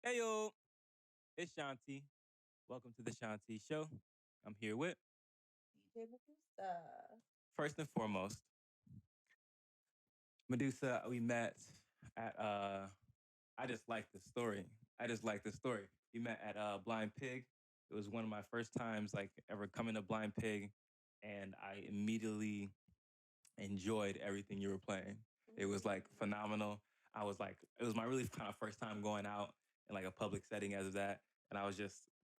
Hey yo, it's Shanti. Welcome to the Shanti Show. I'm here with DJ Medusa. first and foremost Medusa. We met at I just like this story. I just like this story. We met at Blind Pig. It was one of my first times like ever coming to Blind Pig, and I immediately enjoyed everything you were playing. It was like phenomenal. I was like, it was my really kind of first time going out in like a public setting as of that. And I was just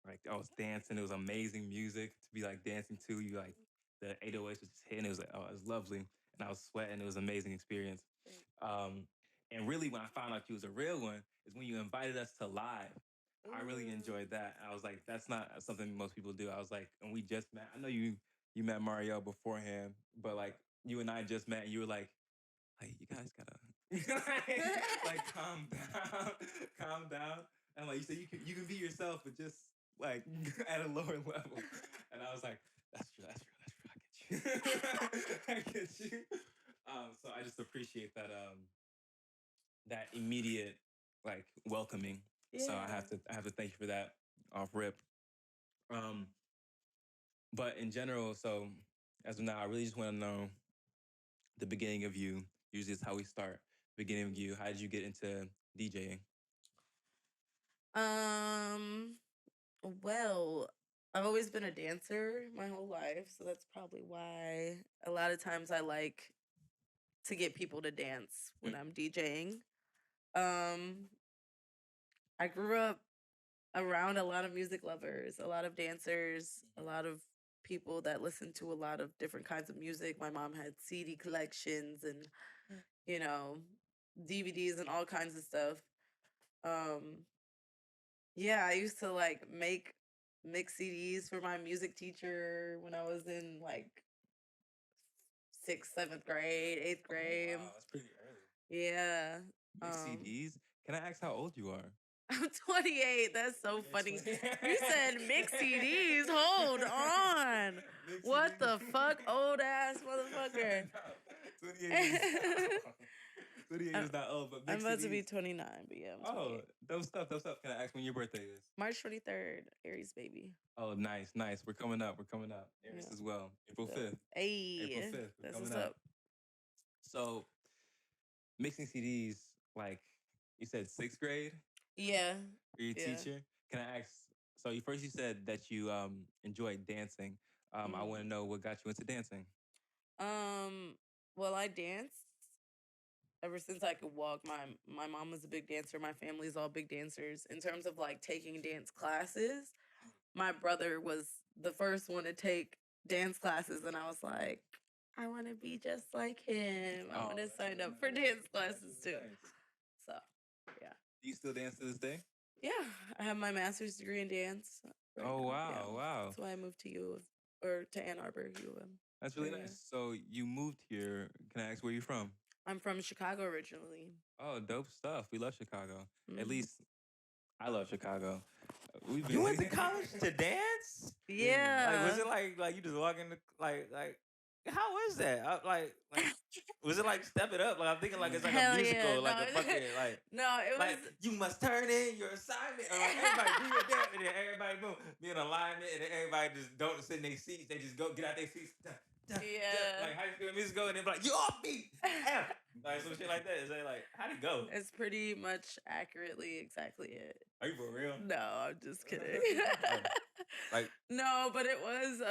like, I was dancing. It was amazing music to be like dancing to. You like the 808s was just hitting. It was like, oh, it was lovely. And I was sweating. It was an amazing experience. Um, and really, when I found out you was a real one, is when you invited us to live. I really enjoyed that. I was like, that's not something most people do. I was like, and we just met. I know you met Mario beforehand, but like you and I just met, and you were like you guys gotta like calm down, calm down. And like you said, you can be yourself, but just like at a lower level. And I was like, that's true, that's true, that's true. I get you, I get you. So I just appreciate that immediate like welcoming. So I have to thank you for that off rip. Um, but in general, so as of now, I really just want to know the beginning of you. Usually it's how we start. Beginning of you. How did you get into DJing? Um, well, I've always been a dancer my whole life, so that's probably why a lot of times I like to get people to dance when I'm DJing. Um, I grew up around a lot of music lovers, a lot of dancers, a lot of people that listen to a lot of different kinds of music. My mom had CD collections and, you know, DVDs and all kinds of stuff. Um, Yeah, I used to like make mix CDs for my music teacher when I was in like sixth, seventh grade, eighth Oh grade. wow, that's pretty early. Yeah. Mix Um CDs. Can I ask how old you are? I'm 28. That's so You're funny. 20. You said mix CDs. Hold on. Mix What CDs. the fuck, old ass motherfucker? No, 28 is 28 I'm is not old, but I'm mix about to be CDs. 29, but yeah, I'm Oh, 28. those stuff, those stuff. Can I ask when your birthday is? March 23rd, Aries baby. Oh, nice, nice. We're coming up. We're coming up. Aries Yeah. as well. April So, 5th. April hey, 5th. We're that's coming what's up. up. So mixing CDs, like you said, sixth grade Yeah. for your Yeah. teacher. Can I ask? So you said that you enjoyed dancing. I want to know what got you into dancing. Um, well, I danced ever since I could walk. My mom was a big dancer. My family's all big dancers. In terms of like taking dance classes, my brother was the first one to take dance classes, and I was like, I want to be just like him. I want to sign up for dance classes too. Nice. So, yeah. Do you still dance to this day? Yeah, I have my master's degree in dance right Oh now. Yeah. wow, wow. That's why I moved to U of, or to Ann Arbor, U of M That's really area. nice. So you moved here. Can I ask where you're from? I'm from Chicago originally. Oh, dope stuff. We love Chicago. At Mhm. least I love Chicago. We've You went to been college to dance? Yeah. Like, was it like you just walk in the like? How is that? Like, was it like Step It Up? Like I'm thinking like it's like Hell a yeah, musical, like no. a fucking like. No, it Like was you must turn in your assignment, or like everybody do your dance, and then everybody boom, be in alignment, and then everybody just don't sit in their seats. They just go get out their seats. Yeah. Like high school music go, and then be like you off beat, Damn. Like some shit like that. Is that like how'd it go? It's pretty much accurately exactly it. Are you for real? No, I'm just kidding. Like No, but it was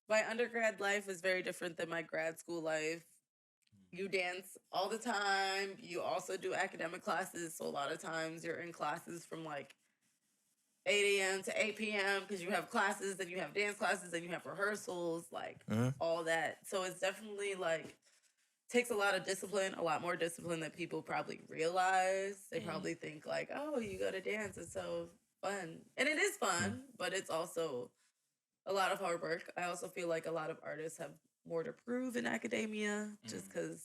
my undergrad life is very different than my grad school life. You dance all the time. You also do academic classes. So a lot of times you're in classes from like 8 a.m. to 8 p.m. because you have classes, then you have dance classes, then you have rehearsals, like all that. So it's definitely like takes a lot of discipline, a lot more discipline than people probably realize. They probably think like, oh, you go to dance, it's so fun. And it is fun, but it's also a lot of hard work. I also feel like a lot of artists have more to prove in academia just because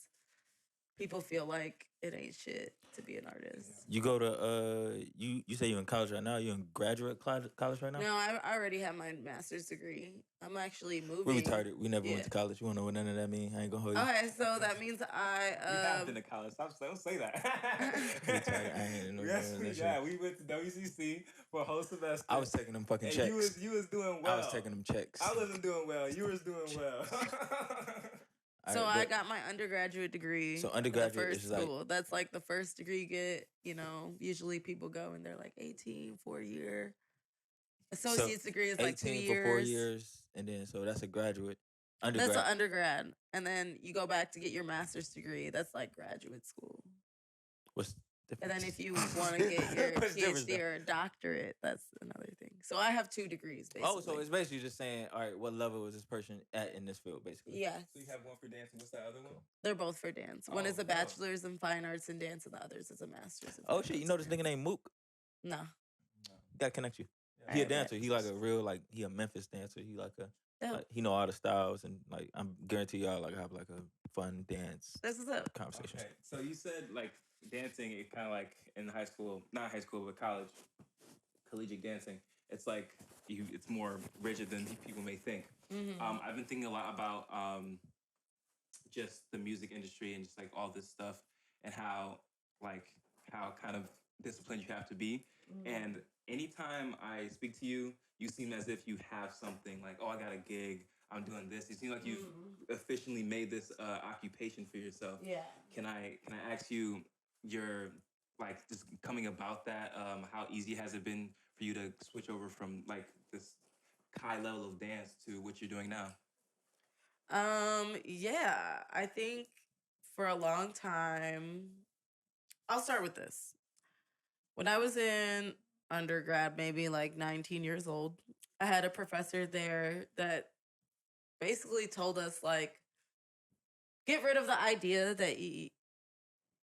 people feel like it ain't shit to be an artist. You go to you say you're in college right now. You in graduate college right now? No, I already have my master's degree. I'm actually moving. We're retarded. We never went to college. You wanna know what none of that mean? I ain't gonna hold you. Okay, so that means You have been to college. Don't say that. Retarded. I ain't know Yes, that shit. yeah, we went to WCC for a whole semester. I was taking them fucking and checks. You was doing well. I was taking them checks. I wasn't doing well. You was doing well. So I got my undergraduate degree. So undergraduate is is like school. That's like the first degree you get. You know, usually people go and they're like 18, 4-year. Associate's degree is like 2 years. 18 for 4 years, and then so that's a graduate. That's an undergrad, and then you go back to get your master's degree. That's like graduate school. What's and then if you want to get your PhD or a doctorate, that's another thing. So I have 2 degrees, basically. Oh, so it's basically just saying, all right, what level was this person at in this field, basically? Yes. So you have one for dance, and what's that other one? They're both for dance. One is a bachelor's in fine arts in dance, and the others is a master's in Oh, shit, you know this nigga named Mook? No. Gotta connect you. Yeah. He a dancer. He like a real, like, he a Memphis dancer. He like he know all the styles, and like, I'm guarantee y'all like have like a fun dance conversation. Okay. So you said like dancing, it kind of like in high school, not high school, but college, collegiate dancing. It's like it's more rigid than people may think. Mm-hmm. I've been thinking a lot about just the music industry and just like all this stuff and how kind of disciplined you have to be. Mm-hmm. And anytime I speak to you, you seem as if you have something like, oh, I got a gig, I'm doing this. You seem like you've officially made this occupation for yourself. Yeah. Can I ask you your like just coming about that? How easy has it been for you to switch over from like this high level of dance to what you're doing now? Yeah, I think for a long time, I'll start with this. When I was in undergrad, maybe like 19 years old, I had a professor there that basically told us like, get rid of the idea that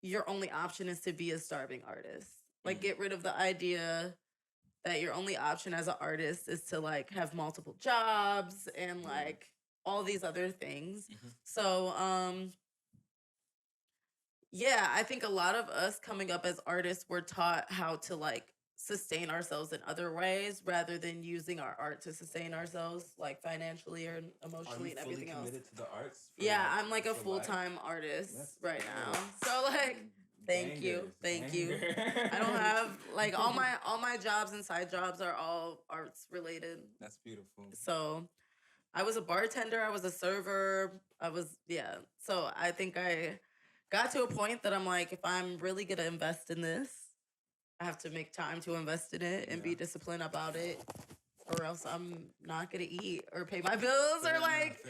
your only option is to be a starving artist. Like, get rid of the idea that your only option as an artist is to like have multiple jobs and like all these other things. Mm-hmm. So, yeah, I think a lot of us coming up as artists were taught how to like sustain ourselves in other ways rather than using our art to sustain ourselves like financially or emotionally and everything else. Are you fully committed to the arts? Yeah, I'm like a full-time artist right now. So like, thank you. I don't have like all my jobs and side jobs are all arts related. That's beautiful. So I was a bartender, I was a server, So I think I got to a point that I'm like, if I'm really gonna invest in this, I have to make time to invest in it and be disciplined about it, or else I'm not gonna eat or pay my bills or like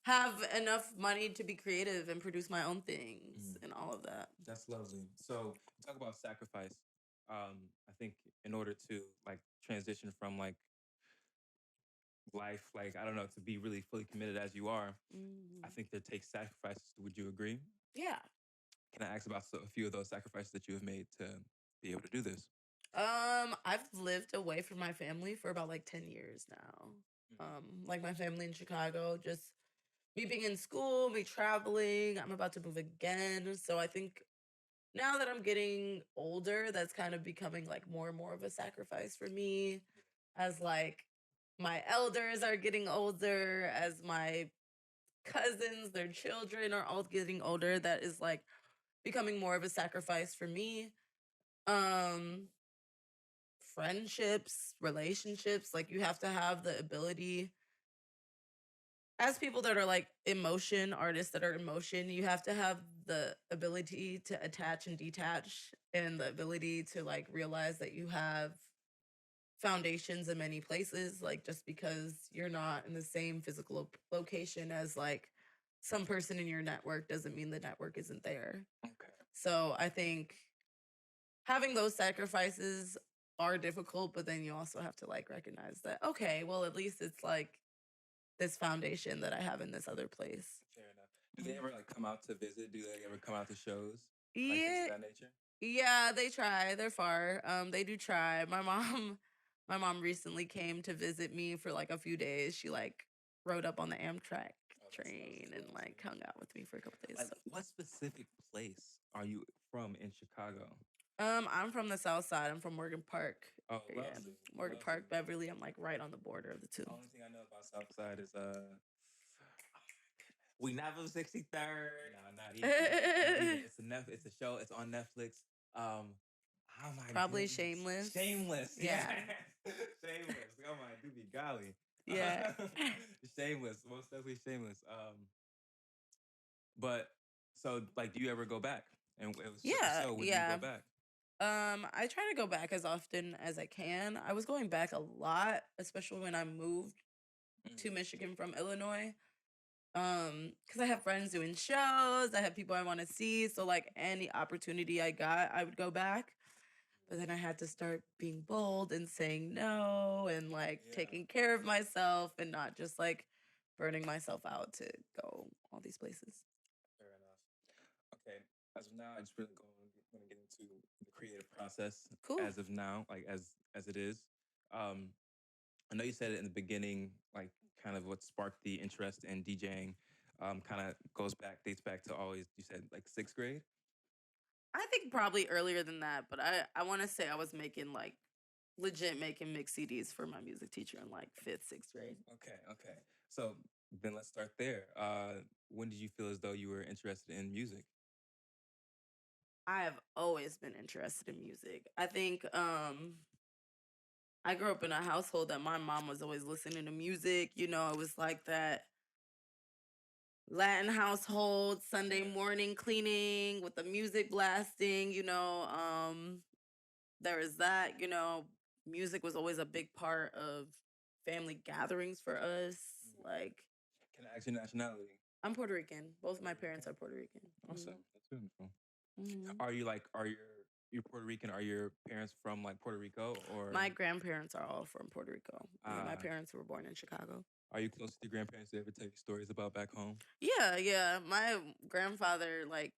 have enough money to be creative and produce my own things and all of that. That's lovely. So talk about sacrifice. I think in order to like transition from like life, like I don't know, to be really fully committed as you are, I think there takes sacrifices. Would you agree? Yeah. Can I ask about a few of those sacrifices that you have made to be able to do this? I've lived away from my family for about like 10 years now. Like my family in Chicago, just me being in school, me traveling. I'm about to move again. So I think now that I'm getting older, that's kind of becoming like more and more of a sacrifice for me, as like my elders are getting older, as my cousins, their children are all getting older. That is like becoming more of a sacrifice for me. Friendships, relationships, like you have to have the ability, as people that are like artists that are in motion, you have to have the ability to attach and detach, and the ability to like realize that you have foundations in many places. Like just because you're not in the same physical location as like some person in your network doesn't mean the network isn't there. Okay. So I think having those sacrifices are difficult, but then you also have to like recognize that, okay, well, at least it's like this foundation that I have in this other place. Fair enough. Do they ever like come out to visit? Do they ever come out to shows? Yeah. Like things of that nature? Yeah, they try. They're far. They do try. My mom recently came to visit me for like a few days. She like rode up on the Amtrak train and like hung out with me for a couple days. Like, what specific place are you from in Chicago? I'm from the South Side. I'm from Morgan Park. Oh, Yeah, lovely. Morgan Lovely. Park, Beverly. I'm like right on the border of the two. The only thing I know about South Side is We never 63rd. no, not even. Not even. It's a show. It's on Netflix. Oh my Probably goodness. Shameless. Shameless. Yeah. Shameless. Oh my doobie golly. Yeah. Shameless. Most definitely shameless. But so like, do you ever go back? And it was Yeah, so would yeah. you go back? I try to go back as often as I can. I was going back a lot, especially when I moved to Michigan from Illinois. Because I have friends doing shows, I have people I want to see. So like any opportunity I got, I would go back. But then I had to start being bold and saying no and like taking care of myself and not just like burning myself out to go all these places. Fair enough. Okay. As of now, I just really going to get into the creative process. Cool. As of now, like as it is. I know you said it in the beginning, like kind of what sparked the interest in DJing. Kind of dates back to always. You said like 6th grade. I think probably earlier than that, but I want to say I was making like legit making mix CDs for my music teacher in like 5th, 6th grade. Okay. So then let's start there. When did you feel as though you were interested in music? I have always been interested in music. I think I grew up in a household that my mom was always listening to music. You know, it was like that Latin household, Sunday morning cleaning with the music blasting, there is that, music was always a big part of family gatherings for us. Like, Can I ask your nationality? I'm Puerto Rican. Both of my parents are Puerto Rican. Awesome. That's beautiful. Mhm. Are you're Puerto Rican? Are your parents from like Puerto Rico or? My grandparents are all from Puerto Rico. My Ah. parents were born in Chicago. Are you close to your grandparents? Do they ever tell you stories about back home? Yeah. My grandfather, like,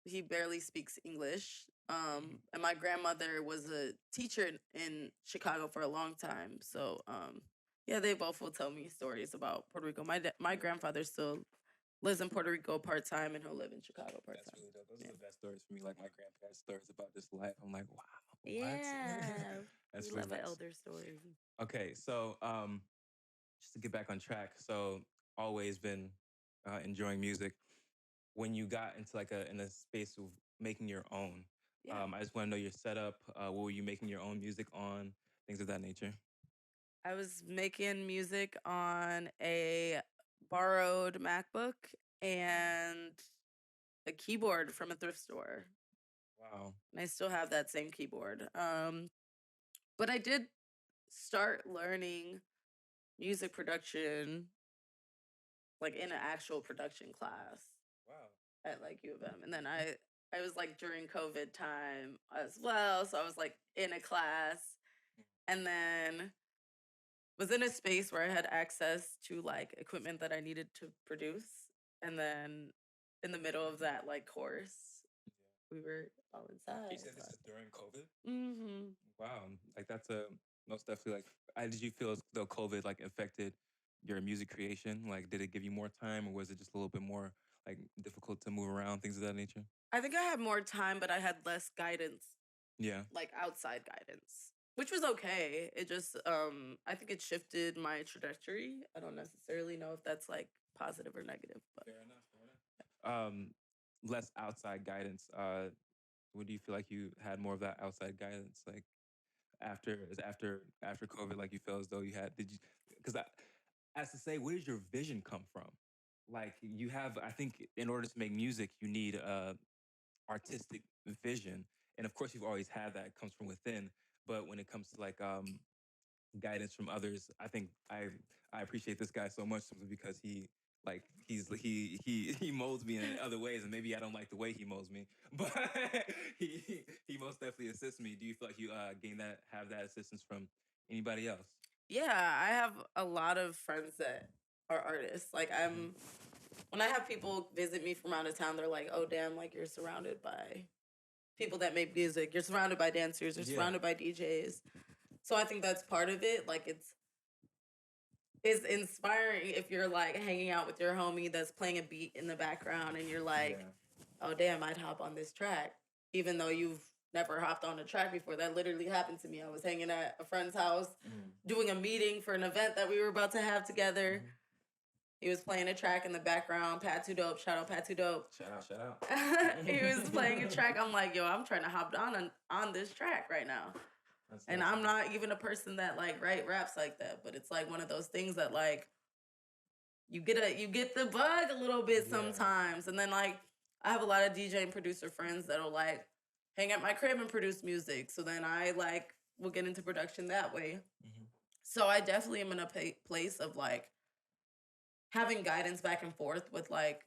he barely speaks English. And my grandmother was a teacher in Chicago for a long time. So, yeah, they both will tell me stories about Puerto Rico. My grandfather still lives in Puerto Rico part-time, and he'll live in Chicago part-time. That's really dope. Those are the best stories for me. Like my grandpa's stories about this life. I'm like, wow. What? Yeah. That's we really love an nice. elder story. Okay, so just to get back on track, so always been enjoying music. When you got into like in a space of making your own, Yeah. I just want to know your setup. What were you making your own music on? Things of that nature. I was making music on a borrowed MacBook and a keyboard from a thrift store. Wow. And I still have that same keyboard. But I did start learning music production like in an actual production class. Wow. At like U of M. And then I was like during COVID time as well. So I was like in a class and then was in a space where I had access to like equipment that I needed to produce. And then in the middle of that like course, we were all inside. You said this is during COVID? Mm-hmm. Wow. Like that's a most definitely like did you feel as though COVID like affected your music creation? Like did it give you more time or was it just a little bit more like difficult to move around, things of that nature? I think I had more time, but I had less guidance. Yeah. Like outside guidance. Which was okay. It just I think it shifted my trajectory. I don't necessarily know if that's like positive or negative, but Fair enough. Less outside guidance. What do you feel like you had more of that outside guidance? Like after COVID, like you felt as though you had because as to say, where does your vision come from? Like you have, I think in order to make music, you need artistic vision. And of course you've always had that. It comes from within. But when it comes to like guidance from others, I think I appreciate this guy so much simply because he molds me in other ways, and maybe I don't like the way he molds me, but he most definitely assists me. Do you feel like you have that assistance from anybody else? yeah, I have a lot of friends that are artists. Like when I have people visit me from out of town, they're like, "Oh damn, like you're surrounded by people that make music. You're surrounded by dancers, you're surrounded by DJs." So I think that's part of it. Like it's inspiring if you're like hanging out with your homie that's playing a beat in the background and you're like, oh damn, I'd hop on this track, even though you've never hopped on a track before. That literally happened to me. I was hanging at a friend's house doing a meeting for an event that we were about to have together. He was playing a track in the background. Pat Too Dope. Shout out Pat Too Dope. Shout out. He was playing a track. I'm like, yo, I'm trying to hop on this track right now. And I'm not even a person that like write raps like that, but it's like one of those things that like you get the bug a little bit sometimes. And then like I have a lot of DJ and producer friends that'll like hang at my crib and produce music. So then I like will get into production that way. So I definitely am in a place of like having guidance back and forth with like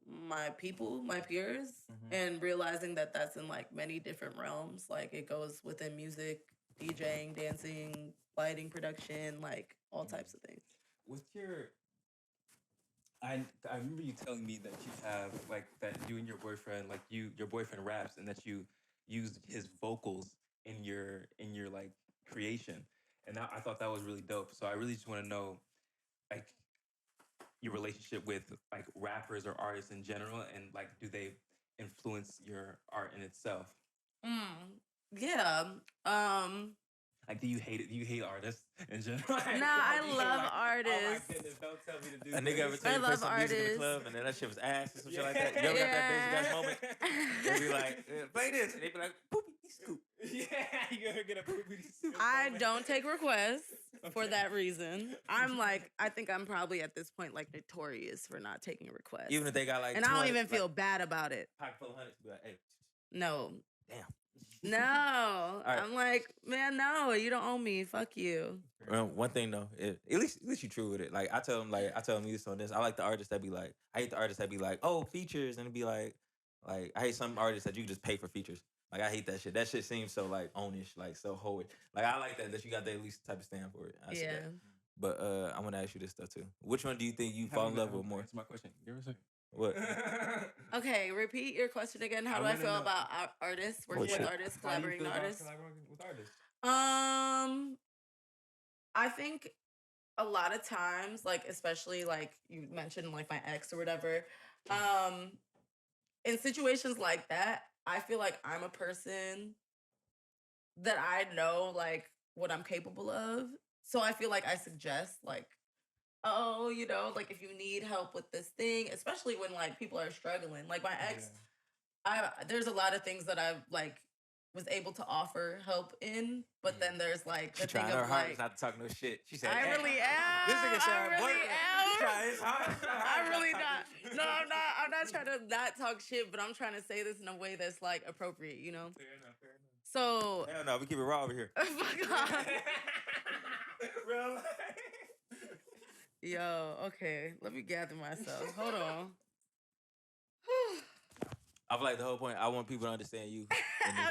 my people, my peers, and realizing that that's in like many different realms. Like it goes within music, DJing, dancing, lighting, production, like all types of things. With your, I remember you telling me that you have like that you and your boyfriend, like your boyfriend raps and that you used his vocals in your like creation, and I thought that was really dope. So I really just want to know like your relationship with like rappers or artists in general, and like do they influence your art in itself? Yeah. Like, do you hate it? Do you hate artists in general? Nah, I love artists. Oh my goodness, don't tell me to do A nigga ever tell you to play some music in the club and then that shit was ass or some shit like that? You ever got that basic ass moment? They be like, play this. And they be like, poopy scoop. Yeah, you ever get a poopy scoop? I don't take requests for that reason. I'm like, I think I'm probably at this point like notorious for not taking requests. Even if they got like, and I don't even feel bad about it. Pocket full of hundreds, be like, hey. No. Damn. No. Right. I'm like, man, no, you don't owe me. Fuck you. One thing though, at least you true with it. Like I tell them this on this. I like the artists that be like, I hate the artists that be like, oh, features, and it be like I hate some artists that you just pay for features. Like I hate that shit. That shit seems so like ownish, like so holy. Like I like that you got the at least type of stand for it. I see that. But I'm gonna ask you this stuff too. Which one do you think you fall in love with more? That's my question. Give us a second. What? Okay, repeat your question again. How do I feel about artists, working with artists, collaborating with artists? I think a lot of times, like especially like you mentioned, like my ex or whatever, in situations like that, I feel like I'm a person that I know like what I'm capable of. So I feel like I suggest like, oh, you know, like if you need help with this thing, especially when like people are struggling. Like my ex, there's a lot of things that I've like was able to offer help in, but then there's like the thing of her hardest not to talk no shit. She said, I really am. This nigga said, I really am. hard. I'm really not. No, I'm not trying to not talk shit, but I'm trying to say this in a way that's like appropriate, you know? Fair enough. So hell no, we keep it raw over here. Fuck off. Real life. Yo, okay. Let me gather myself. Hold on. I feel like the whole point, I want people to understand you.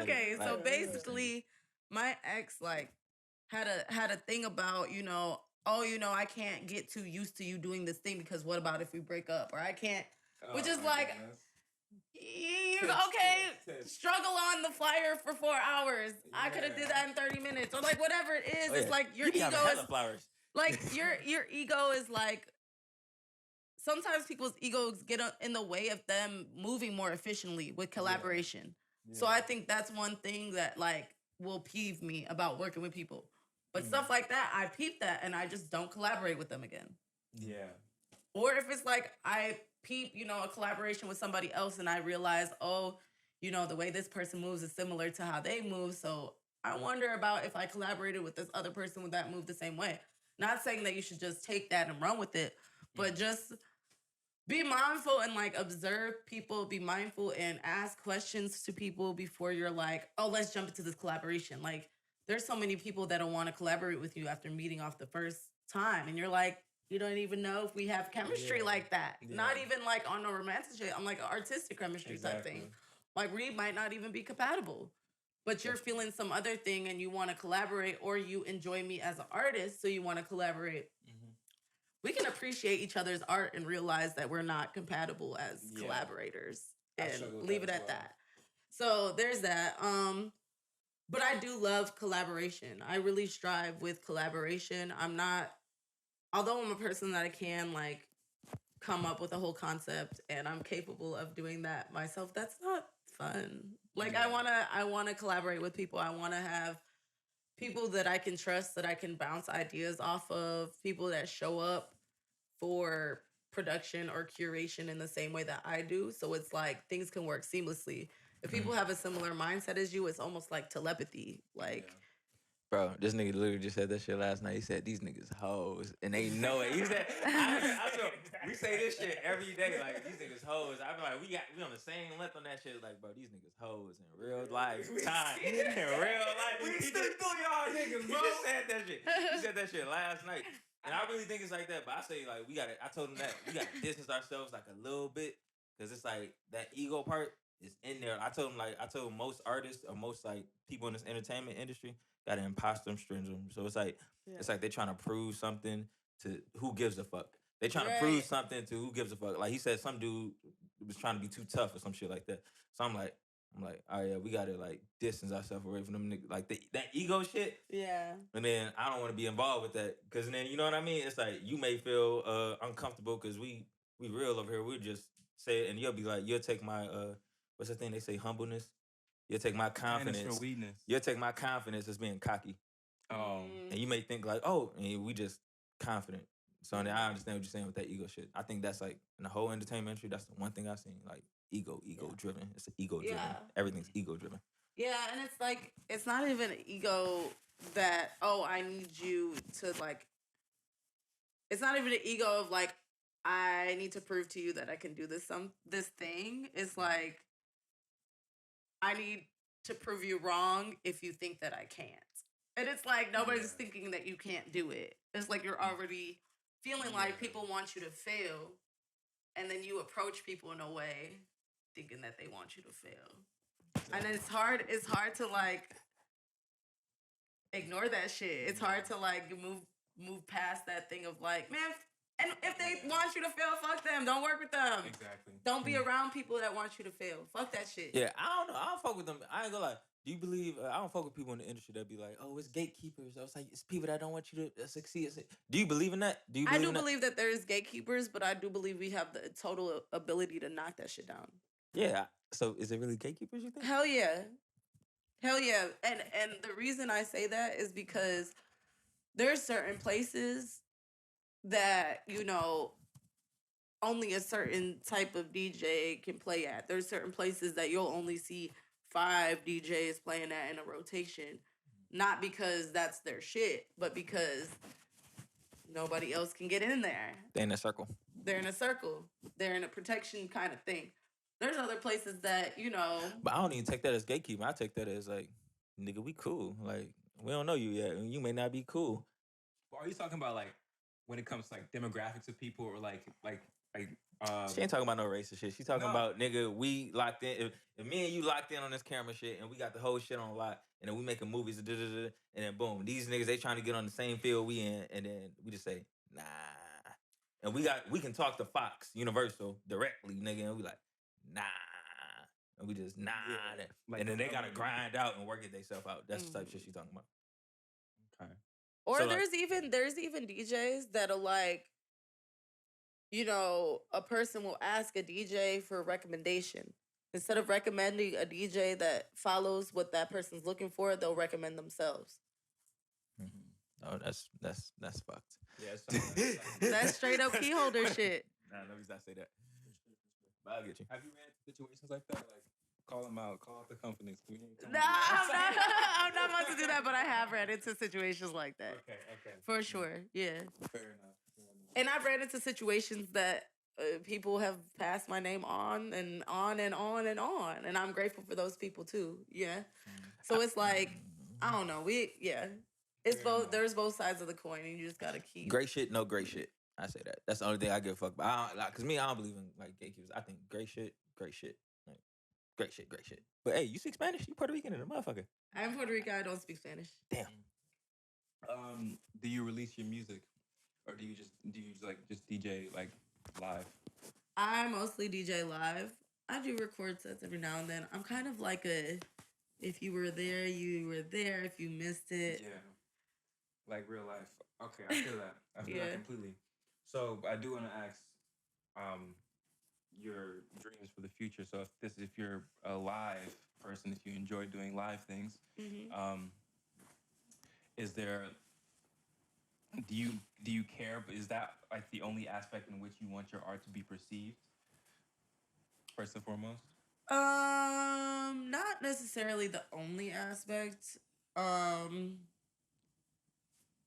Okay, so basically, my ex like had a thing about, you know, oh, you know, I can't get too used to you doing this thing because what about if we break up? Or I can't, which is like, struggle on the flyer for 4 hours. Yeah. I could have did that in 30 minutes or like whatever it is. It's like your ego is flowers. Like your ego is like, sometimes people's egos get in the way of them moving more efficiently with collaboration. Yeah. So I think that's one thing that like will peeve me about working with people. But stuff like that, I peep that and I just don't collaborate with them again. Yeah. Or if it's like I peep, you know, a collaboration with somebody else and I realize, oh, you know, the way this person moves is similar to how they move. So I wonder about if I collaborated with this other person, would that move the same way? Not saying that you should just take that and run with it, but just be mindful and like observe people, be mindful and ask questions to people before you're like, oh, let's jump into this collaboration. Like there's so many people that don't want to collaborate with you after meeting off the first time. And you're like, you don't even know if we have chemistry like that. Yeah. Not even like on a romantic shit. I'm like an artistic chemistry type thing. Like we might not even be compatible. But you're feeling some other thing and you want to collaborate, or you enjoy me as an artist, so you want to collaborate. We can appreciate each other's art and realize that we're not compatible as collaborators and leave it at that. So there's that. But I do love collaboration. I really strive with collaboration. I'm not although I'm a person that I can like come up with a whole concept and I'm capable of doing that myself, that's not fun. Like Yeah. I wanna collaborate with people. I wanna have people that I can trust, that I can bounce ideas off of, people that show up for production or curation in the same way that I do. So it's like things can work seamlessly. If people have a similar mindset as you, it's almost like telepathy. Like Bro, this nigga literally just said that shit last night. He said, these niggas hoes. And they know it. He said, I feel, we say this shit every day. Like, these niggas hoes. I feel like we on the same length on that shit. Like, bro, these niggas hoes in real life. Time. In real life. We still through y'all niggas, He bro. just said that shit. He said that shit last night. And I really think it's like that. But I say, like, I told him that we got to distance ourselves, like, a little bit. Because it's like, that ego part is in there. I told him most artists or most, like, people in this entertainment industry got an imposter syndrome. So it's like they're trying to prove something to who gives a fuck. They trying to prove something to who gives a fuck. Like he said, some dude was trying to be too tough or some shit like that. So I'm like, oh yeah, we gotta like distance ourselves away from them niggas. Like that ego shit. Yeah. And then I don't want to be involved with that because then you know what I mean. It's like you may feel uncomfortable because we real over here. We just say it and you'll be like, you'll take my what's the thing they say, humbleness. You'll take my confidence. You'll take my confidence as being cocky. And you may think like, oh, and we just confident. So then I understand what you're saying with that ego shit. I think that's like in the whole entertainment industry, that's the one thing I've seen. Like ego driven. It's ego driven. Everything's ego driven. Yeah, and it's like it's not even ego that, oh, I need you to like, it's not even an ego of like, I need to prove to you that I can do this thing. It's like, I need to prove you wrong if you think that I can't. And it's like nobody's thinking that you can't do it. It's like you're already feeling like people want you to fail, and then you approach people in a way thinking that they want you to fail. And it's hard to like ignore that shit. It's hard to like move past that thing of like, man, and if they want you to fail, fuck them. Don't work with them. Exactly. Don't be around people that want you to fail. Fuck that shit. Yeah, I don't know. I don't fuck with them. I ain't gonna lie. Do you believe? I don't fuck with people in the industry that be like, "Oh, it's gatekeepers." I was like, "It's people that don't want you to succeed." Do you believe in that? I do believe that there's gatekeepers, but I do believe we have the total ability to knock that shit down. Yeah. So, is it really gatekeepers? You think? Hell yeah, hell yeah. And the reason I say that is because there's certain places that only a certain type of DJ can play at. There's certain places that you'll only see 5 DJs playing at in a rotation. Not because that's their shit, but because nobody else can get in there. They're in a circle. They're in a circle. They're in a protection kind of thing. There's other places that, But I don't even take that as gatekeeping. I take that as like, nigga, we cool. Like, we don't know you yet. And you may not be cool. Are you talking about like when it comes to like demographics of people or like she ain't talking about no racist shit. She's talking about, nigga, we locked in. If me and you locked in on this camera shit and we got the whole shit on lock and then we making movies and then boom, these niggas, they trying to get on the same field we in and then we just say, nah. And we can talk to Fox, Universal, directly, nigga, and we like, nah. And we just, nah. Yeah. Like, and then they got to grind out and work it themselves out. That's the type of shit she's talking about. Okay. Or So, there's even DJs that'll like, a person will ask a DJ for a recommendation. Instead of recommending a DJ that follows what that person's looking for, they'll recommend themselves. Mm-hmm. Oh, that's fucked. Yeah, That's straight up key holder shit. Nah, let me not say that. But I'll get you. Have you ran into situations like that? Like, call them out, call out the companies. Nah, I'm not about to do that, but I have ran into situations like that. Okay. For sure, yeah. Fair enough. And I've ran into situations that people have passed my name on and on and on and on. And I'm grateful for those people too, yeah. So it's like, I don't know, it's both, there's both sides of the coin and you just gotta keep. Great shit, no great shit. I say that. That's the only thing I give a fuck about. Cause me, I don't believe in like gatekeepers. I think great shit. Like, great shit. But hey, you speak Spanish? You Puerto Rican in a motherfucker. I'm Puerto Rican, I don't speak Spanish. Damn. Do you release your music? Or do you just DJ like live? I mostly DJ live. I do record sets every now and then. I'm kind of like if you were there, you were there. If you missed it. Yeah. Like real life. Okay, I feel that. I feel that Yeah. completely. So I do want to ask um your dreams for the future. So if you're a live person, if you enjoy doing live things, Hmm. um, is there do you do you care? But is that like the only aspect in which you want your art to be perceived first and foremost? Not necessarily the only aspect. Um,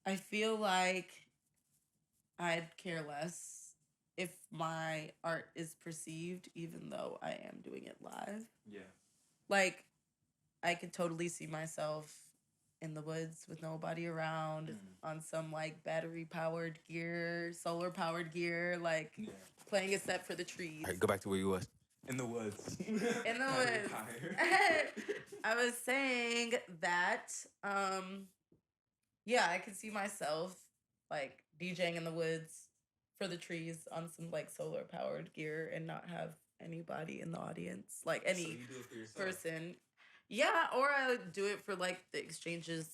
I feel like I'd care less if my art is perceived, even though I am doing it live. Yeah. Like, I could totally see myself in the woods with nobody around on some like battery powered gear, solar powered gear, like Yeah. playing a set for the trees. All right, go back to where you was. In the woods. In the Battery woods. power. I was saying that, yeah, I could see myself like DJing in the woods for the trees on some like solar powered gear and not have anybody in the audience, like So any you do it for yourself. person. Yeah, or I would do it for like the exchanges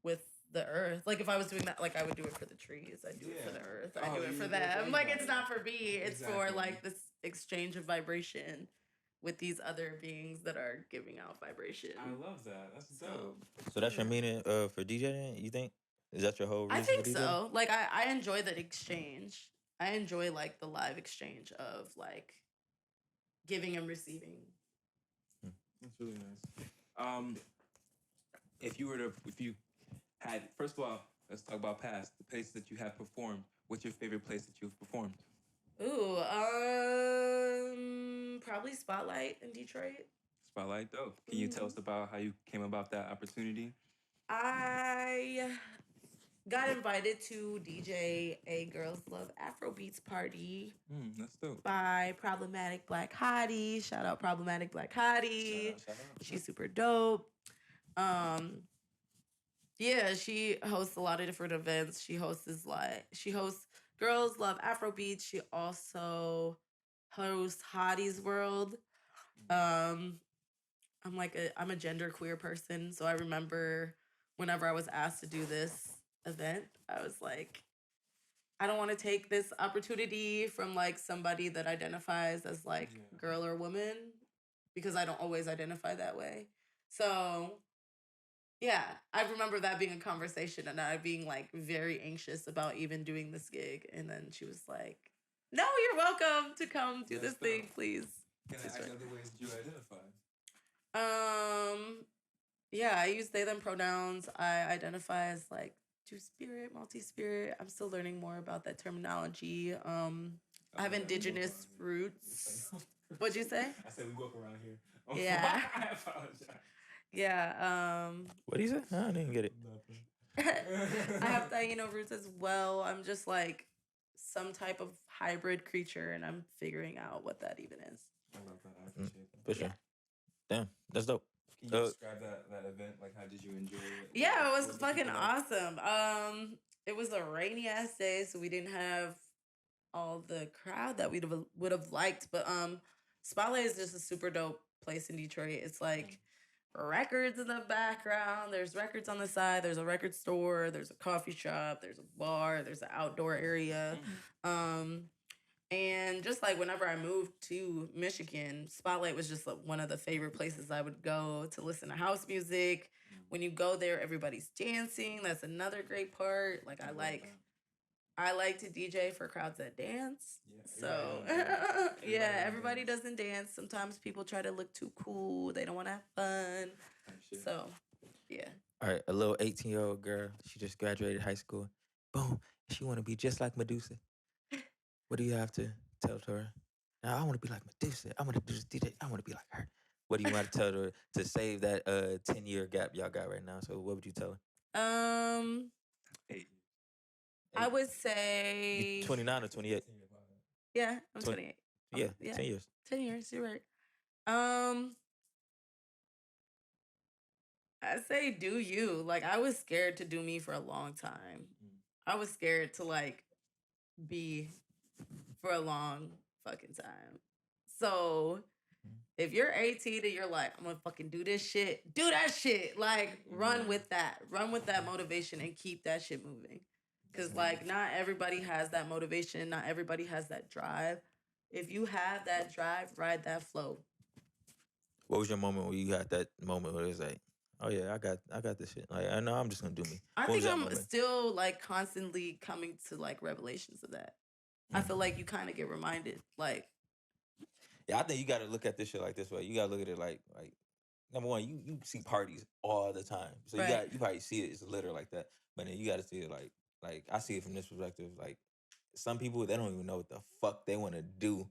with the earth. Like if I was doing that, like I would do it for the trees. I'd do it for the Yeah. earth. I Oh, do it you for would do it for them. Like it's everybody. not for me. It's for Exactly. like this exchange of vibration with these other beings that are giving out vibration. I love that. That's So dope. So that's your Yeah. meaning for DJing? You think? Is that your whole I reason for think DJing? so. Like I enjoy that exchange. I enjoy like the live exchange of like giving and receiving. That's really nice. If you had, first of all, let's talk about past, the places that you have performed. What's your favorite place that you've performed? Ooh, probably Spotlight in Detroit. Spotlight, dope. Can you tell us about how you came about that opportunity? I got invited to DJ a Girls Love Afrobeats party That's dope. by Problematic Black Hottie. Shout out Problematic Black Hottie. Shout out. She's super dope. Yeah, she hosts a lot of different events. She hosts Girls Love Afrobeats. She also hosts Hottie's World. Um, I'm a gender queer person, so I remember whenever I was asked to do this event, I was like, I don't want to take this opportunity from like somebody that identifies as like Yeah. girl or woman because I don't always identify that way. So yeah, I remember that being a conversation and I being like very anxious about even doing this gig. And then she was like, no, you're welcome to come do That's this thing, dope. please. Can I That's ask right. other ways that you identify? Yeah, I use they, them pronouns. I identify as like two-spirit, multi-spirit. I'm still learning more about that terminology. I have indigenous roots. What'd you say? I said we walk around here. Yeah. I apologize. Yeah, What do you say? I didn't get it. Nothing. I have Taino roots as well. I'm just like some type of hybrid creature, and I'm figuring out what that even is. I love that. I appreciate that. For sure. Damn, that's dope. Can you describe that event? Like, how did you enjoy it? Yeah, it was What did fucking people like? awesome. It was a rainy ass day, so we didn't have all the crowd that we would have liked. But Spotlight is just a super dope place in Detroit. It's like records in the background. There's records on the side. There's a record store. There's a coffee shop. There's a bar. There's an outdoor area. And just like whenever I moved to Michigan, Spotlight was just like one of the favorite places I would go to listen to house music. When you go there, everybody's dancing. That's another great part. Like I like to DJ for crowds that dance. Yeah, So everybody yeah, don't everybody dance. doesn't dance. Sometimes people try to look too cool. They don't want to have fun. Type shit. So yeah. All right, a little 18-year-old girl. She just graduated high school. Boom. She want to be just like Medusa. What do you have to tell to her? Now I want to be like Medusa. I want to do this DJ. I want to be like her. What do you want to tell her to save that 10-year gap y'all got right now? So what would you tell her? 8. I would You say 29 or 28? yeah, I'm 20 28. Yeah, yeah. 10 years. 10 years, you're right. I say do you. Like I was scared to do me for a long time. I was scared to like be for a long fucking time. So If you're 18 and you're like, I'm gonna fucking do this shit, do that shit. Like, run with that. Run with that motivation and keep that shit moving. Because, like, not everybody has that motivation. Not everybody has that drive. If you have that drive, ride that flow. What was your moment where you had that moment where it was like, oh yeah, I got this shit. Like I know I'm just gonna do me. I What think was that I'm moment? still, like, constantly coming to, like, revelations of that. I feel like you kind of get reminded, like, Yeah, I think you got to look at this shit like this way. You got to look at it like number one, you see parties all the time, so Right. you probably see it as litter like that. But then you got to see it like I see it from this perspective. Like some people, they don't even know what the fuck they want to do,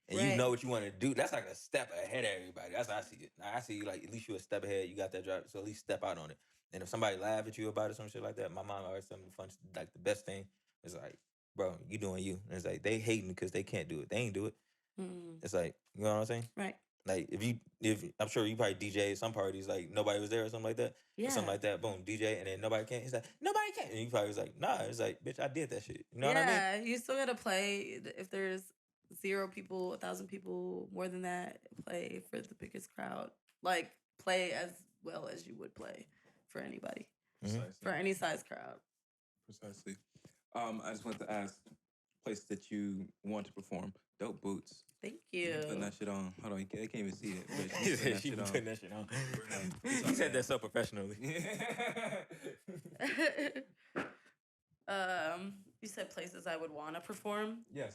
and you Right. know what you want to do. That's like a step ahead of everybody. That's how I see it. I see you like at least you a step ahead. You got that drive, so at least step out on it. And if somebody laugh at you about it, some shit like that, my mom always tell me the fun, like the best thing is like, bro, you doing you. And it's like they hating because they can't do it. They ain't do it. mm, It's like, you know what I'm saying? right. Like if I'm sure you probably DJ at some parties, like nobody was there or something like that. Yeah. Or something like that. Boom, DJ, and then nobody can. He's like, nobody can. And you probably was like, nah. It's like, bitch, I did that shit. You know what I mean? Yeah, you still gotta play. If there's 0 people, 1,000 people, more than that, play for the biggest crowd. Like, play as well as you would play for anybody, Precisely. for any size crowd. Precisely. I just wanted to ask, place that you want to perform. Dope boots. Thank You you. putting that shit on. Hold on, they can't even see it. But He you said she putting was that putting that shit on. It's He said okay. that so professionally. You said places I would want to perform. Yes.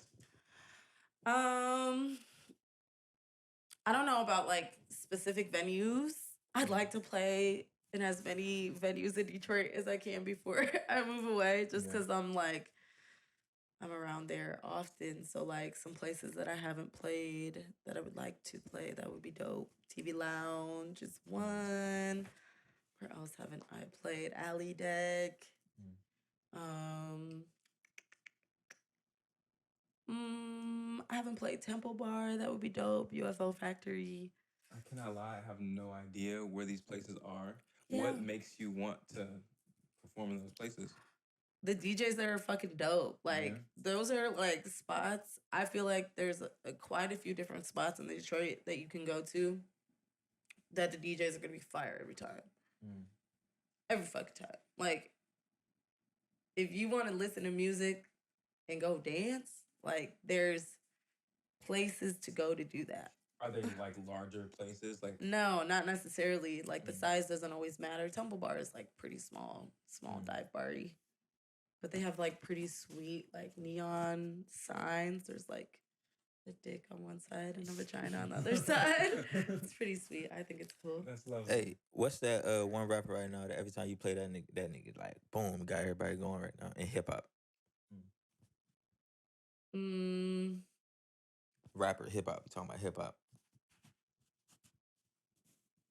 I don't know about like specific venues. I'd like to play in as many venues in Detroit as I can before I move away, just Yeah. because I'm around there often. So like some places that I haven't played that I would like to play, that would be dope. TV Lounge is one. Where else haven't I played? Alley Deck. I haven't played Temple Bar. That would be dope. UFO Factory. I cannot lie. I have no idea where these places are. Yeah. What makes you want to perform in those places? The DJs there are fucking dope. Like, those are like spots. I feel like there's quite a few different spots in Detroit that you can go to that the DJs are gonna be fire every time. Every fucking time. Like, if you want to listen to music and go dance, like, there's places to go to do that. Are they like larger places? Like, No, not necessarily. Like, the size doesn't always matter. Temple Bar is like pretty small dive bar-y. But they have like pretty sweet like neon signs. There's like a dick on one side and a vagina on the other side. It's pretty sweet. I think it's cool. that's lovely. Hey, what's that one rapper right now that every time you play that nigga like boom, got everybody going right now in hip hop? Rapper, hip hop. Talking about hip hop.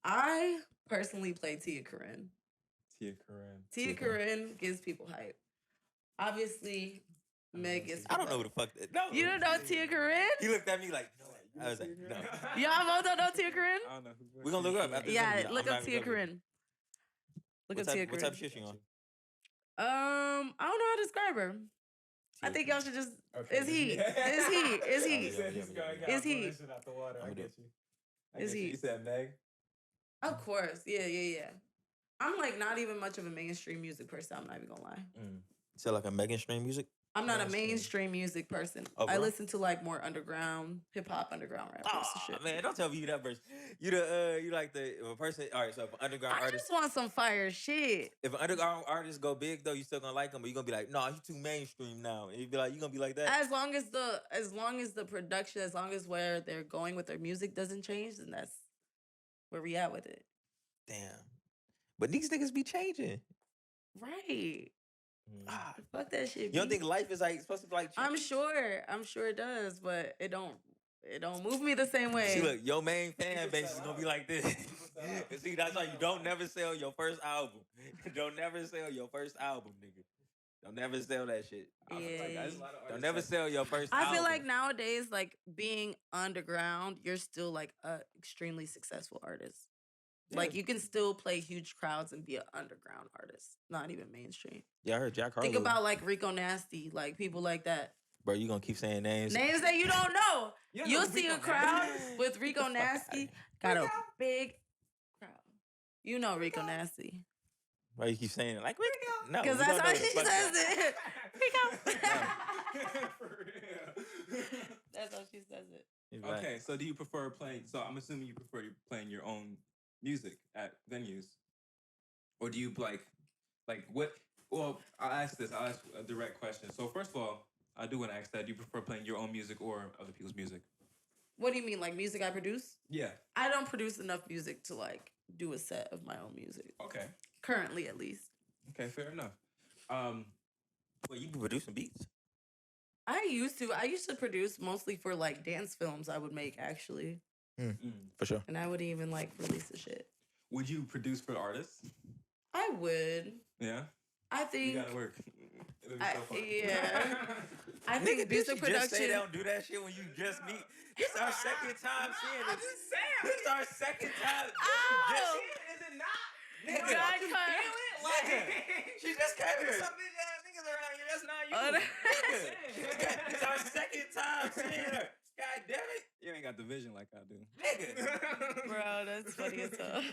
I personally play Tia Corinne. Tia Corinne. Tia Corinne gives people hype. Obviously, Meg is. I don't know who the fuck that. No. You don't know Tia Corinne? He looked at me like, no. I was like, no. Y'all both don't know Tia Corinne? I don't know who. We're gonna look her up after this Yeah, interview. look I'm up not Tia gonna go look. Corinne. Look What up Tia type Corinne. of shit she on? I don't know how to describe her. I think y'all should just. Okay. Is he? Is he? Is he? Is he? Is he? You said Meg? Of course. Yeah. I'm like not even much of a mainstream music person. I'm not even gonna lie. So like a mainstream music? I'm not a mainstream music person. Oh, I bro. listen to like more underground, hip hop, underground rappers and Oh shit. man, don't tell me you that person. You like the if a person. All right, so if an underground I artist, just want some fire shit. if an underground artist go big though, you still gonna like him, but you gonna be like, no, he's too mainstream now. And you be like, you gonna be like that. As long as the production, as long as where they're going with their music doesn't change, then that's where we at with it. Damn. But these niggas be changing. Right. Ah, Fuck that shit. you don't B. think life is like supposed to be like? I'm sure it does, but it don't move me the same way. See, look, your main fan base is gonna be like this. See, that's why you don't never sell your first album. Don't never sell your first album, nigga. Don't never sell that shit. Don't never sell your first album. I feel like nowadays, like being underground, you're still like a extremely successful artist. Like you can still play huge crowds and be an underground artist, not even mainstream. Yeah, I heard Jack Harlow. Think about like Rico Nasty, like people like that. Bro, you gonna keep saying names? Names that you don't know. You don't know You'll who see a Rico crowd Nasty is? with Rico Get the fuck outta Nasty. here. Got a big crowd. You know Rico Nasty. Why you keep saying it? Like, no, Because we that's don't how know she the fuck says that- it. Rico. For real. That's how she says it. He's like, Okay, so do you prefer playing? So I'm assuming you prefer playing your own music at venues, or do you like what? Well, I'll ask this. I'll ask a direct question. So first of all, I do want to ask that: do you prefer playing your own music or other people's music? What do you mean, like music I produce? Yeah. I don't produce enough music to like do a set of my own music. Okay. Currently, at least. Okay. Fair enough. well, you be producing beats. I used to produce mostly for like dance films I would make actually. For sure. And I would even like release the shit. Would you produce for artists? I would. Yeah. I You think gotta work. It'll be so fun. yeah. I think Nigga, did music you just say production. they don't do that shit when you just meet? This our second time seeing this. This our second time. Ow! Is it not? Nigga, God, you cut. feel it? Like, she just came There's here. some bitch ass niggas around here. That's not you. Oh, no. Nigga, it's our second time seeing her. God damn it. You ain't got the vision like I do. Nigga. Bro, that's funny as hell.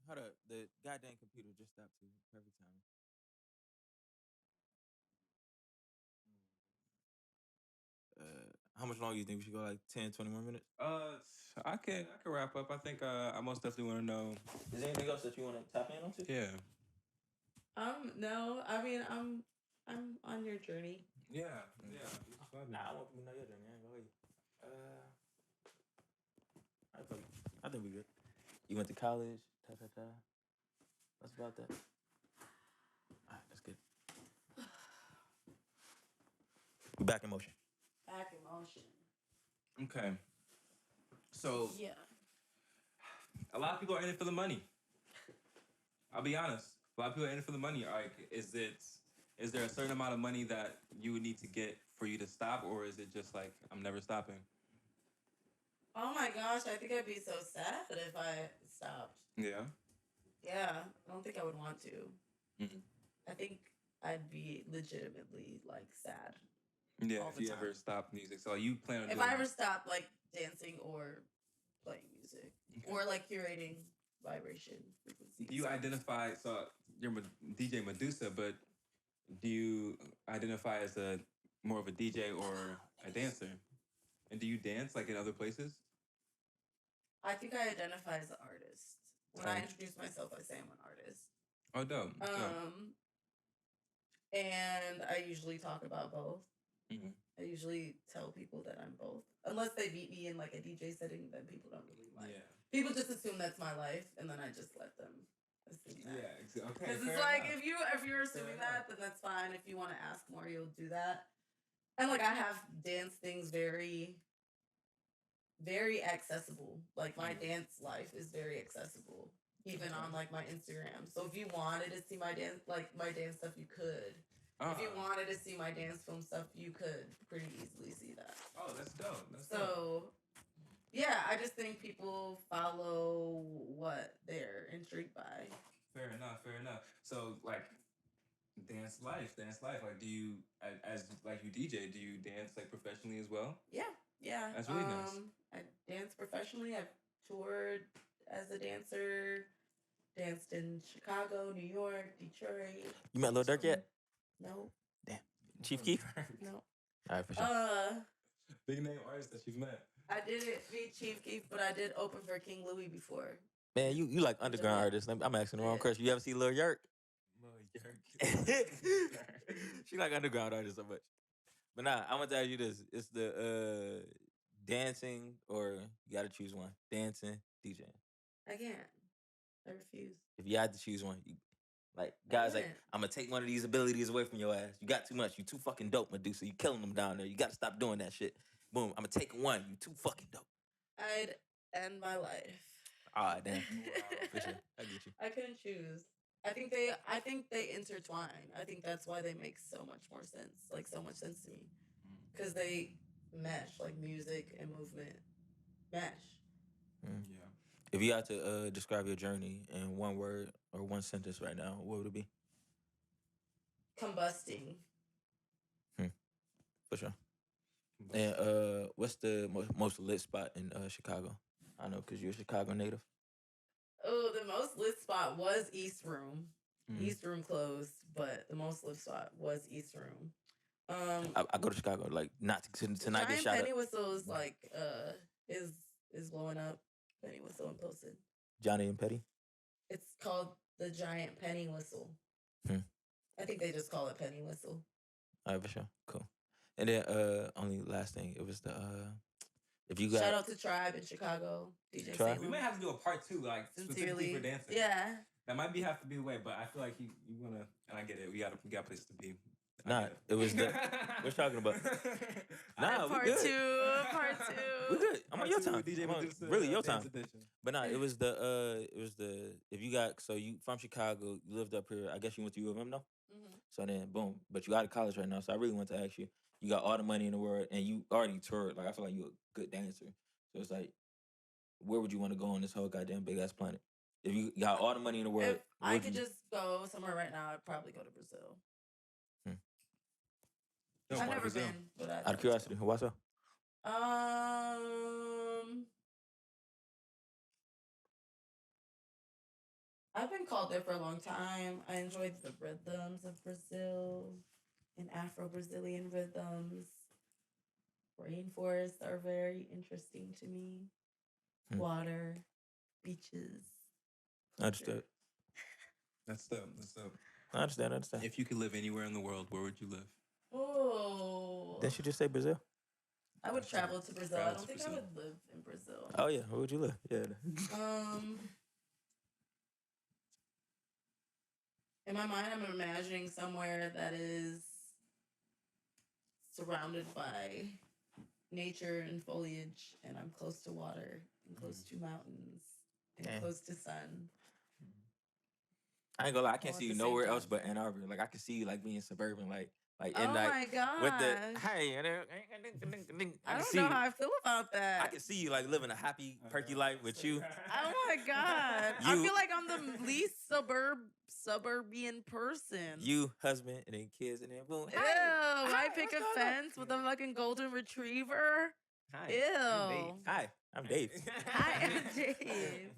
Hold up. The goddamn computer just stopped too. Perfect timing. How much longer you think we should go? Like 10, 20 more minutes? I can wrap up. I think I most definitely want to know. Is there anything else that you want to tap in onto? Yeah. No. I mean, I'm on your journey. Yeah. Yeah. Nah, I want to know your journey. I ain't gonna wait. I think we good. You went to college. That's about that. All right, that's good. We back in motion. Back in motion. Okay. So Yeah. a lot of people are in it for the money. I'll be honest. A lot of people are in it for the money. Like, is there a certain amount of money that you would need to get for you to stop, or is it just like I'm never stopping? Oh my gosh, I think I'd be so sad if I stopped. Yeah. Yeah, I don't think I would want to. Mhm. I think I'd be legitimately like sad. Yeah. All If the you time. ever stop music, so you plan on If doing I ever stop like dancing or playing music Okay. or like curating vibration frequencies. Do you identify? So you're DJ Medusa, but do you identify as a more of a DJ or a dancer? And do you dance like in other places? I think I identify as an artist. When I Okay. introduce myself, I say I'm an artist. Oh, dope. And I usually talk about both. Mhm. I usually tell people that I'm both. Unless they meet me in like a DJ setting, then people don't really like. Yeah. People just assume that's my life, and then I just let them assume that. Yeah. Okay. Because fair it's like enough. if you're assuming Fair that, then that's fine. If you want to ask more, you'll do that. And like I have dance things very, very accessible. Like my dance life is very accessible, even on like my Instagram. So if you wanted to see my dance, like my dance stuff, you could. If you wanted to see my dance film stuff, you could pretty easily see that. Oh, that's dope. That's dope. So, yeah, I just think people follow what they're intrigued by. Fair enough. Fair enough. So, like, dance life. Like, do you, as like you DJ, do you dance like professionally as well? Yeah. That's really nice. I dance professionally. I've toured as a dancer. Danced in Chicago, New York, Detroit. You met Lil Durk yet? No. Chief Keef? No. All right, for sure. Big name artist that you've met. I didn't meet Chief Keef, but I did open for King Louis before. Man, you like underground artists. I'm asking the wrong question. You ever see Lil Yerk? She like underground artists so much. But nah, I'm gonna tell you this. It's the dancing, or you gotta choose one. Dancing, DJing. I can't. I refuse. If you had to choose one, like guys, like I'm gonna take one of these abilities away from your ass. You got too much. You too fucking dope, Medusa. You killing them down there. You gotta stop doing that shit. Boom. I'm gonna take one. You too fucking dope. I'd end my life. Ah, damn. For sure. I get you. I couldn't choose. I think they intertwine. I think that's why they make so much more sense. Like so much sense to me. Because they mesh, like music and movement mesh. Yeah. If you had to describe your journey in one word or one sentence right now, what would it be? combusting. For sure. And what's the most lit spot in Chicago? I know because you're a Chicago native. Oh, the most lit spot was East Room. Mhm. East Room closed, but the most lit spot was East Room. I go to Chicago like not to not get Giant shot Penny up. Whistle is like is blowing up. Penny Whistle and posted. Johnny and Petty. It's called the Giant Penny Whistle. Hmm. I think they just call it Penny Whistle. All right, for sure. Cool. And then only last thing, it was the if you got Shout out to Tribe in Chicago, DJ Tribe? Salem. We might have to do a part 2, like specifically for dancing. Yeah. That might have to be the way, but I feel like you wanna, and I get it. We got places to be. Nah, it was the what you talking about? Nah, we part good. Part two. We good. I'm on your time. DJ I'm on- Medusa, really your dance time. edition. But nah, it was the if you got so you from Chicago, you lived up here. I guess you went to U of M, no? Mhm. So then boom, but you out of college right now. So I really want to ask you. You got all the money in the world, and you already toured. Like I feel like you're a good dancer. So it's like, where would you want to go on this whole goddamn big ass planet? If you got all the money in the world, If I could just go somewhere right now, I'd probably go to Brazil. I've never been, but out of curiosity, why so? I've been called there for a long time. I enjoyed the rhythms of Brazil and Afro-Brazilian rhythms. Rainforests are very interesting to me. Water, beaches. Understood. That's dope. That's dope. I understand. If you could live anywhere in the world, where would you live? Oh. Didn't you just say Brazil? I would travel to Brazil. Travel I don't to think I Brazil. would live in Brazil. Oh yeah, where would you live? Yeah. In my mind, I'm imagining somewhere that is surrounded by nature and foliage, and I'm close to water, and close to mountains, and Damn. close to sun. I ain't gonna lie, I can't All see at you the same nowhere time. else but Ann Arbor. Like I can see you like being suburban, like Oh in like my gosh. with the hey, I don't know how I feel about that. I can see you like living a happy, perky life with you. Oh my god. I feel like I'm the least suburban person. You, husband, and then kids, and then boom. Ew, I pick a fence with a fucking golden retriever. Hi, Ew. I'm Dave. I am Dave.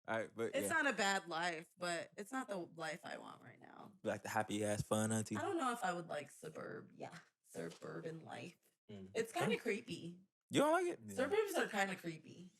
All right, but It's yeah. not a bad life, but it's not the life I want right now. Like the happy ass fun auntie. I don't know if I would like suburban life. It's kind of creepy. You don't like it? Suburbs are kind of creepy.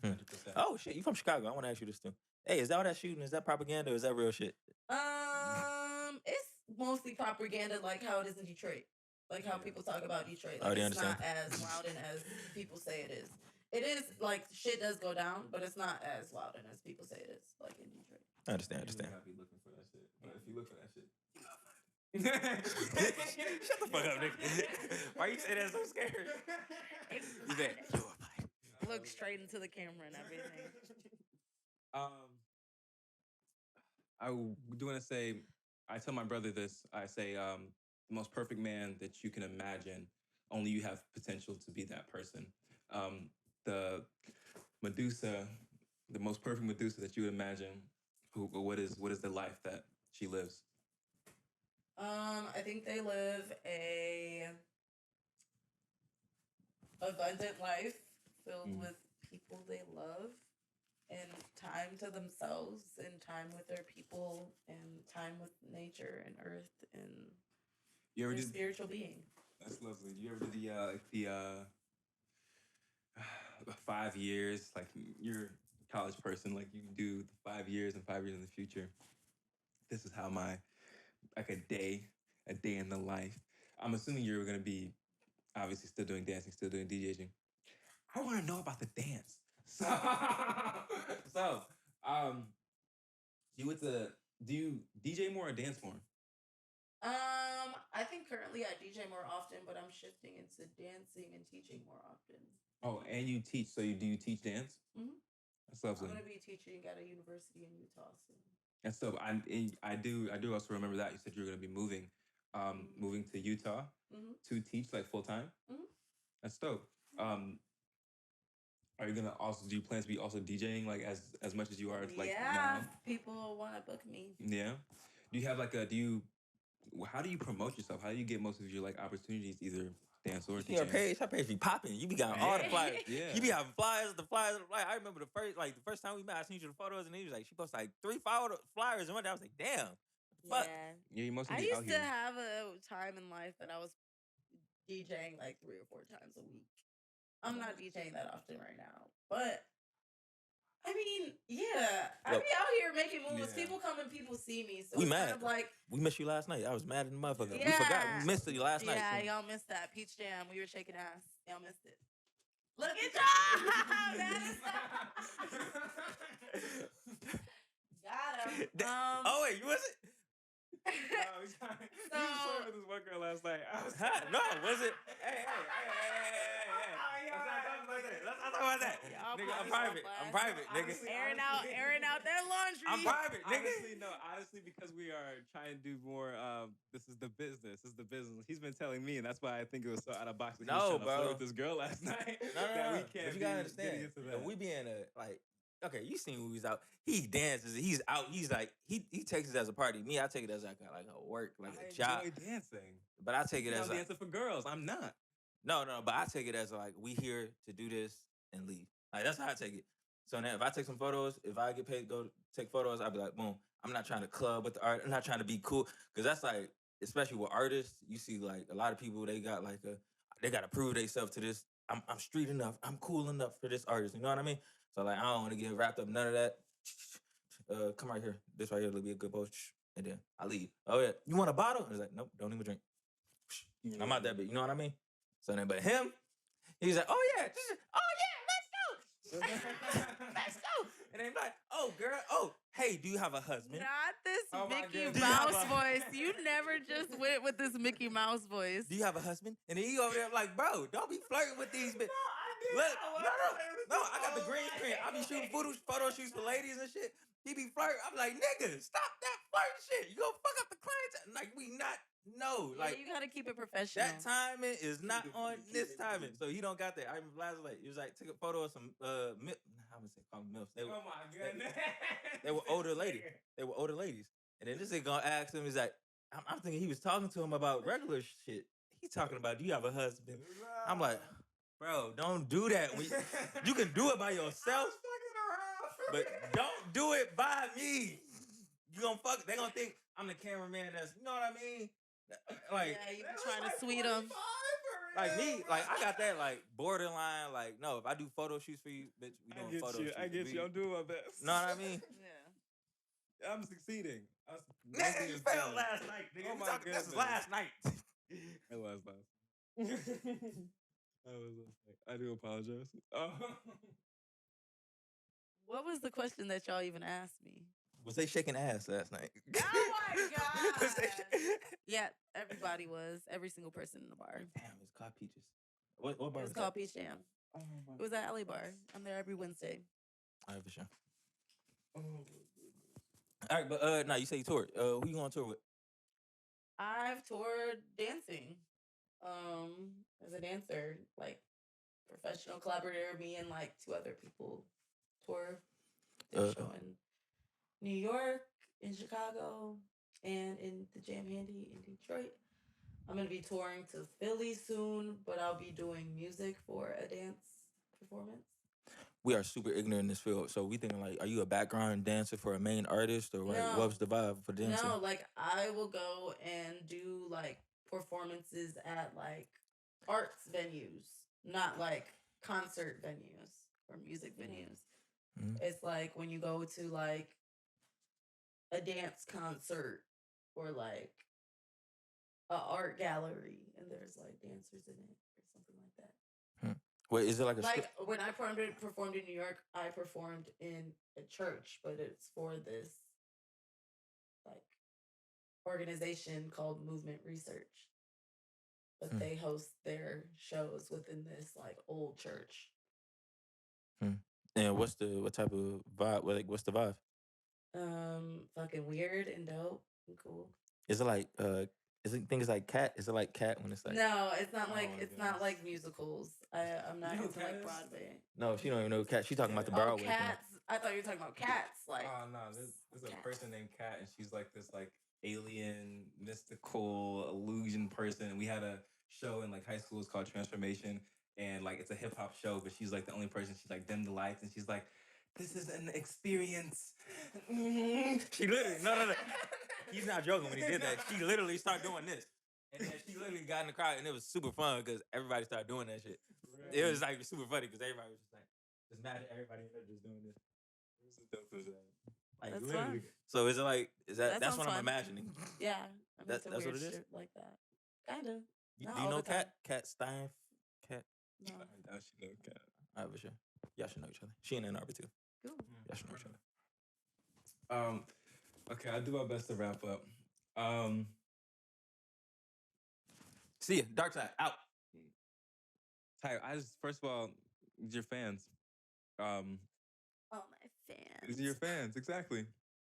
100%. Oh shit, you from Chicago? I want to ask you this too. Hey, is that all that shooting? Is that propaganda or is that real shit? It's mostly propaganda, like how it is in Detroit, like how people talk about Detroit. Like, Oh, they it's understand. not as loud and as people say it is. It is like shit does go down, but it's not as loud and as people say it is, like in Detroit. I understand. You may not be looking for that shit, but if you look for that shit, Shut the fuck up, nigga. Why you say that so scared? You said, you are fine. Look straight into the camera and everything. I do want to say, I tell my brother this. I say, the most perfect man that you can imagine, only you have potential to be that person. The Medusa, the most perfect Medusa that you would imagine, what is the life that she lives? I think they live a abundant life filled with people they love and time to themselves and time with their people and time with nature and earth and You ever their did? spiritual being. That's lovely. You ever did the 5 years? Like you're a college person, like you do the 5 years and 5 years in the future. This is how my like a day in the life. I'm assuming you're gonna be obviously still doing dancing, still doing DJing. I want to know about the dance. So, do you DJ more or dance more? I think currently I DJ more often, but I'm shifting into dancing and teaching more often. Oh, and you teach. So do you teach dance? Mhm. That's lovely. I'm gonna be teaching at a university in Utah soon. That's dope. I do also remember that you said you were gonna be moving, moving to Utah to teach like full time. That's dope. Are you gonna also do you plan to be also DJing like as much as you are like Yeah, now? people want to book me. Yeah. Do you have like a How do you promote yourself? How do you get most of your like opportunities, either dance or You see her teaching? page be popping. You be got all the flyers. Yeah. You be having flyers. Like I remember the first time we met, I seen you the photos, and he was like, she posted like 3 flyers, and one day I was like, damn, fuck. Yeah. Yeah, you mostly I be out used to here. have a time in life that I was DJing like 3 or 4 times a week. I'm not DJing that often right now, but I mean, yeah, I Yo. be out here making moves. Yeah. People come and people see me, so We it's mad. kind of like, We missed you last night. I was mad at the motherfucker. We Yeah. forgot. We missed you last night. yeah, y'all missed that peach jam. We were shaking ass. Y'all missed it. Look at y'all. Got him. Oh wait, you was it? No, you was playing with this one girl last night. I was No, was it? Hey. Let's not talk about that. Y'all Nigga, I'm put private. yourself I'm last. private, nigga. airing out their laundry. I'm private, nigga. Honestly, because we are trying to do more. This is the business. This is the business. He's been telling me, and that's why I think it was so out of box. That he was No, trying to flirt bro. with this girl last night. No. that we can't. But you gotta be getting understand. into that. We be in a like. Okay, you seen when we was out. He dances. He's out. He's like he takes it as a party. Me, I take it as like a work, like a job. I enjoy dancing. But I take it as I'm like, dancing for girls. I'm not. no. But I take it as like we here to do this and leave. Like that's how I take it. So now if I take some photos, if I get paid to go take photos, I'll be like, boom. I'm not trying to club with the art. I'm not trying to be cool. Cause that's like, especially with artists, you see like a lot of people, they got like they gotta prove themselves to this. I'm street enough. I'm cool enough for this artist. You know what I mean? So like I don't want to get wrapped up in none of that. Come right here. This right here will be a good post. And then I leave. Oh yeah. You want a bottle? And it's like, nope, don't even drink. I'm out that bit. You know what I mean? So then, but him, he's like, oh yeah, let's go. Let's go. And then like, oh girl, oh, hey, do you have a husband? Not this Oh my Mickey goodness. Mouse voice. You never just went with this Mickey Mouse voice. Do you have a husband? And then he over there like, bro, don't be flirting with these bitches. No, I got the green screen. I be shooting photo shoots for ladies and shit. He be flirting. I'm like, nigga, stop that flirting shit. You gonna fuck up the client. Like, we not, no. Yeah, Like, you gotta keep it professional. that timing is not on this timing. So he don't got that. I remember last night, he was like, took a photo of some, I would say call them MILFs. They were, Oh my goodness. they were older ladies. They were older ladies. And then this nigga gonna ask him, he's like, I'm thinking he was talking to him about regular shit. He talking about, do you have a husband? I'm like, bro, don't do that. You can do it by yourself, but don't do it by me. You gonna fuck, they gonna think I'm the cameraman that's, you know what I mean? Like, yeah, you be trying to sweet them. like me, like I got that like borderline, like, no, if I do photo shoots for you, bitch, we doing photo shoots. I get you. I'm doing my best. Know what I mean? Yeah. I'm successing. Nigga, you failed last night, nigga. Oh We my talking- This was goodness. last night. It was last. I do apologize. Oh. What was the question that y'all even asked me? Was they shaking ass last night? Oh my God. Was they Yeah, everybody was. Every single person in the bar. Damn, it's called Peaches. What bar It was was that? called Peach Jam. It was at LA Bar. I'm there every Wednesday. All right, for sure. All right, but now you say you toured. Who you on tour with? I've toured dancing. As a dancer, like professional collaborator, me and like 2 other people tour. Did a show in New York, in Chicago, and in the Jam Handy in Detroit. I'm gonna be touring to Philly soon, but I'll be doing music for a dance performance. We are super ignorant in this field, so we thinking like, are you a background dancer for a main artist, or like, No. what was the vibe for dancing? No, like I will go and do like performances at like arts venues, not like concert venues or music venues. Mhm. It's like when you go to like a dance concert or like a art gallery and there's like dancers in it or something like that. Wait, is it like a Like when I performed in New York, I performed in a church, but it's for this like organization called Movement Research. But they host their shows within this like old church. And what type of vibe? What's the vibe? Fucking weird and dope and cool. Is it like is it things like Cat? Is it like Cat when it's like? No, it's not like my it's not goodness. like musicals. I'm not You know into like Cat is? Broadway. No, she don't even know Cat. She talking about the Oh, Broadway thing. Cats! I thought you were talking about Cats. Like Oh no, there's a Cat. person named Kat, and she's like this like alien, mystical, illusion person. We had a show in like high school. It's called Transformation, and like it's a hip hop show. But she's like the only person. She's like dimmed the lights, and she's like, "This is an experience." She literally no. He's not joking when he did that. She literally started doing this. And then she literally got in the crowd, and it was super fun because everybody started doing that shit. It was like super funny because everybody was just like, just mad at everybody in there just doing this. This is dope as that. Like That's literally. fun. So is it like That that's sounds what I'm fun. imagining. Yeah, I mean, That's some what weird it is? shit like that. Kinda. Do Not you all know the time. Cat Stein? Cat? No. I should know, Kat. All right, for sure. Y'all should know each other. She in Ann Arbor too. Cool. Y'all should know each other. Okay, I'll do my best to wrap up. See ya. Dark Side out. Ty, I just first of all, your fans. All my fans. These are your fans, exactly.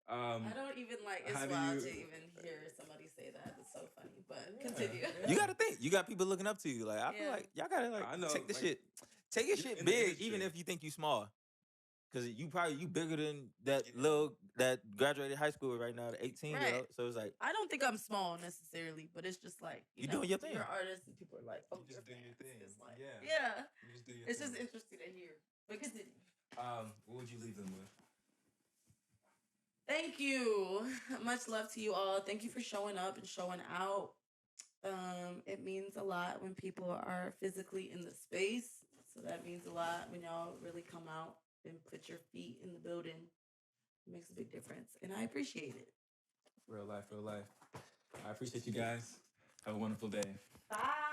I don't even like. It's how do wild you- to even hear somebody say that. It's so funny. But continue. You gotta think. You got people looking up to you. Like I feel Yeah. like y'all gotta like I know, take this like, shit. Take your you're shit in the big, industry. even if you think you small. Cause you bigger than that Yeah. that graduated high school right now, the 18-year-old. Right. So it's like I don't think I'm small necessarily, but it's just like You know, doing your thing. You're an artist, and people are like, "Oh, You just you're do your fans." thing. It's like, Yeah. yeah. You just do your It's thing. just interesting to hear. But continue. What would you leave them with? Thank you. Much love to you all. Thank you for showing up and showing out. It means a lot when people are physically in the space. So that means a lot when y'all really come out and put your feet in the building. It makes a big difference. And I appreciate it. Real life, real life. I appreciate you guys. Have a wonderful day. Bye.